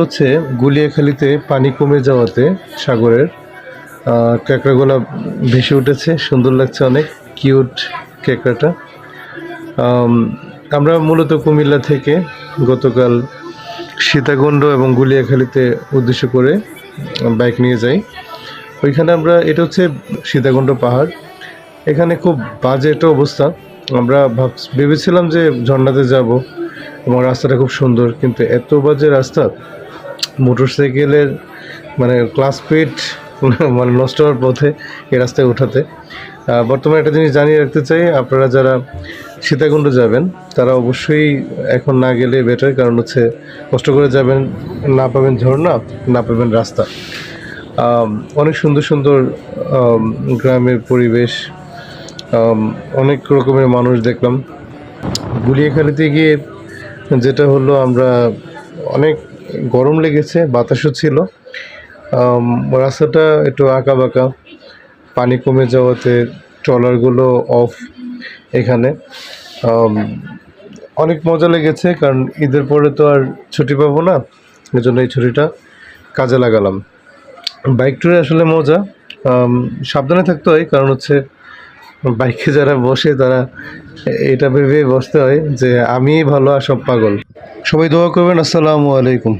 হচ্ছে গুলিয়াখালীতে পানি কমে যাওয়াতে সাগরের ক্যাঁকড়াগুলো ভেসে উঠেছে, সুন্দর লাগছে, অনেক কিউট ক্যাঁকড়াটা। আমরা মূলত কুমিল্লা থেকে গতকাল সীতাকুণ্ড এবং গুলিয়াখালীতে উদ্দেশ্য করে বাইক নিয়ে যাই। ওইখানে এটা হচ্ছে সীতাকুণ্ড পাহাড়। এখানে খুব বাজে একটা অবস্থা। আমরা ভেবেছিলাম যে ঝর্ণাতে যাব এবং রাস্তাটা খুব সুন্দর, কিন্তু এত বাজে রাস্তা, মোটরসাইকেলের মানে ক্লাস প্লেট মানে নষ্ট হওয়ার পথে এই রাস্তায় ওঠাতে। বর্তমানে একটা জিনিস জানিয়ে রাখতে চাই, আপনারা যারা সীতাকুণ্ড যাবেন তারা অবশ্যই এখন না গেলে বেটার, কারণ হচ্ছে কষ্ট করে যাবেন, না পাবেন ঝর্ণা, না পাবেন রাস্তা। অনেক সুন্দর সুন্দর গ্রামের পরিবেশ, অনেক রকমের মানুষ দেখলাম। গুলিয়াখালীতে গিয়ে যেটা হলো, আমরা অনেক গরম লেগেছে, বাতাসও ছিল। রাস্তাটা একটু আঁকা বাঁকা, পানি কমে যাওয়াতে ট্রলারগুলো অফ এখানে। অনেক মজা লেগেছে, কারণ ঈদের পরে তো আর ছুটি পাবো না, এজন্য এই ছুটিটা কাজে লাগালাম। বাইক ট্যুরে আসলে মজা, সাবধানে থাকতে হয়, কারণ হচ্ছে বাইকে যারা বসে তারা এটা ভেবে বসতে হয় যে আমিই ভালো আর সব পাগল। সবাই দোয়া করবেন। আসসালামু আলাইকুম।